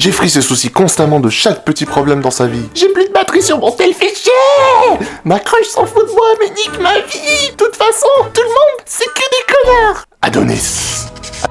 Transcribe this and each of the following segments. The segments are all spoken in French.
Jeffrey se soucie constamment de chaque petit problème dans sa vie. J'ai plus de batterie sur mon tel fichier. Ma crush s'en fout de moi, mais nique ma vie. De toute façon, tout le monde, c'est que des connards.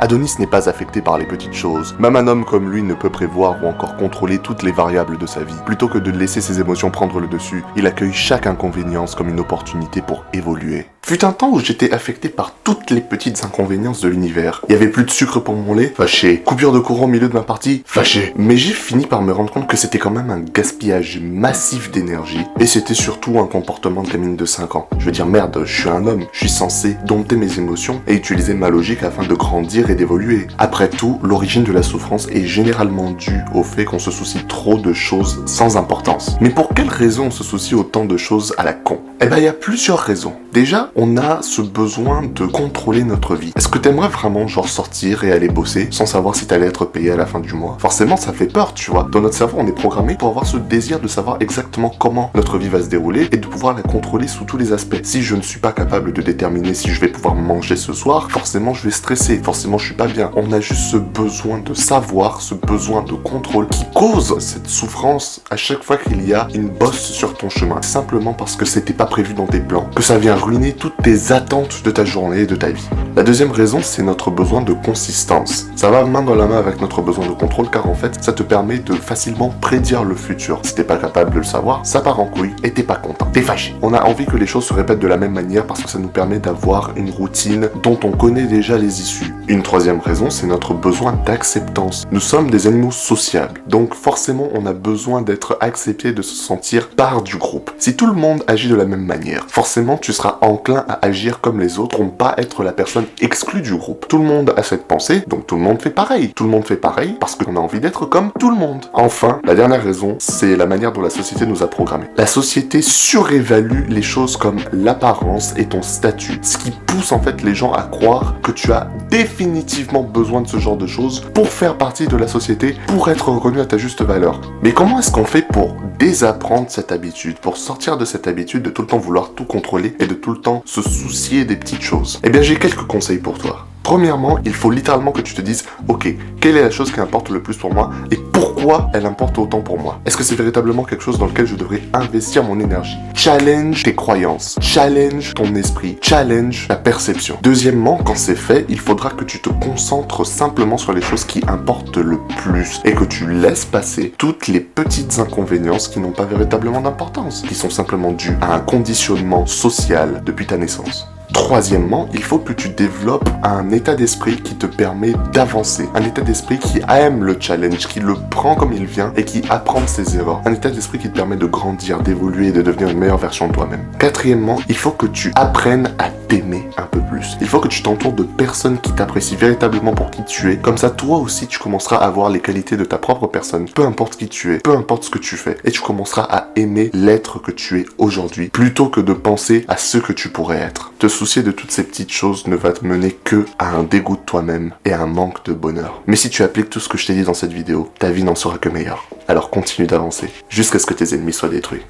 Adonis n'est pas affecté par les petites choses. Même un homme comme lui ne peut prévoir ou encore contrôler toutes les variables de sa vie. Plutôt que de laisser ses émotions prendre le dessus, il accueille chaque inconvénience comme une opportunité pour évoluer. Fut un temps où j'étais affecté par toutes les petites inconvéniences de l'univers. Il y avait plus de sucre pour mon lait, fâché. Coupure de courant au milieu de ma partie, fâché. Mais j'ai fini par me rendre compte que c'était quand même un gaspillage massif d'énergie. Et c'était surtout un comportement de gamine de 5 ans. Je veux dire, merde, je suis un homme. Je suis censé dompter mes émotions et utiliser ma logique afin de grandir et d'évoluer. Après tout, l'origine de la souffrance est généralement due au fait qu'on se soucie trop de choses sans importance. Mais pour quelle raison on se soucie autant de choses à la con? Eh ben, il y a plusieurs raisons. Déjà, on a ce besoin de contrôler notre vie. Est-ce que t'aimerais vraiment, genre, sortir et aller bosser sans savoir si t'allais être payé à la fin du mois? Forcément, ça fait peur, tu vois. Dans notre cerveau, on est programmé pour avoir ce désir de savoir exactement comment notre vie va se dérouler et de pouvoir la contrôler sous tous les aspects. Si je ne suis pas capable de déterminer si je vais pouvoir manger ce soir, forcément, je vais stresser. Forcément, je suis pas bien. On a juste ce besoin de savoir, ce besoin de contrôle qui cause cette souffrance à chaque fois qu'il y a une bosse sur ton chemin. Simplement parce que c'était pas prévu dans tes plans, que ça vient ruiner toutes tes attentes de ta journée et de ta vie. La deuxième raison, c'est notre besoin de consistance. Ça va main dans la main avec notre besoin de contrôle car en fait, ça te permet de facilement prédire le futur. Si t'es pas capable de le savoir, ça part en couille et t'es pas content. T'es fâché. On a envie que les choses se répètent de la même manière parce que ça nous permet d'avoir une routine dont on connaît déjà les issues. Une troisième raison, c'est notre besoin d'acceptance. Nous sommes des animaux sociables, donc forcément on a besoin d'être accepté, de se sentir part du groupe. Si tout le monde agit de la même manière, forcément tu seras enclin à agir comme les autres, pour ne pas être la personne exclue du groupe. Tout le monde a cette pensée, donc tout le monde fait pareil. Tout le monde fait pareil parce qu'on a envie d'être comme tout le monde. Enfin, la dernière raison, c'est la manière dont la société nous a programmés. La société surévalue les choses comme l'apparence et ton statut, ce qui pousse en fait les gens à croire que tu as définitivement besoin de ce genre de choses pour faire partie de la société, pour être reconnu à ta juste valeur. Mais comment est-ce qu'on fait pour désapprendre cette habitude, pour sortir de cette habitude de tout le temps vouloir tout contrôler et de tout le temps se soucier des petites choses? Eh bien, j'ai quelques conseils pour toi. Premièrement, il faut littéralement que tu te dises « Ok, quelle est la chose qui importe le plus pour moi et pourquoi elle importe autant pour moi? Est-ce que c'est véritablement quelque chose dans lequel je devrais investir mon énergie ?» Challenge tes croyances, challenge ton esprit, challenge ta perception. Deuxièmement, quand c'est fait, il faudra que tu te concentres simplement sur les choses qui importent le plus et que tu laisses passer toutes les petites inconvéniences qui n'ont pas véritablement d'importance, qui sont simplement dues à un conditionnement social depuis ta naissance. Troisièmement, il faut que tu développes un état d'esprit qui te permet d'avancer. Un état d'esprit qui aime le challenge, qui le prend comme il vient et qui apprend de ses erreurs. Un état d'esprit qui te permet de grandir, d'évoluer et de devenir une meilleure version de toi-même. Quatrièmement, il faut que tu apprennes à t'aimer un peu plus. Il faut que tu t'entoures de personnes qui t'apprécient véritablement pour qui tu es. Comme ça, toi aussi, tu commenceras à voir les qualités de ta propre personne. Peu importe qui tu es, peu importe ce que tu fais. Et tu commenceras à aimer l'être que tu es aujourd'hui, plutôt que de penser à ce que tu pourrais être. Te soucier de toutes ces petites choses ne va te mener que à un dégoût de toi-même et à un manque de bonheur. Mais si tu appliques tout ce que je t'ai dit dans cette vidéo, ta vie n'en sera que meilleure. Alors continue d'avancer, jusqu'à ce que tes ennemis soient détruits.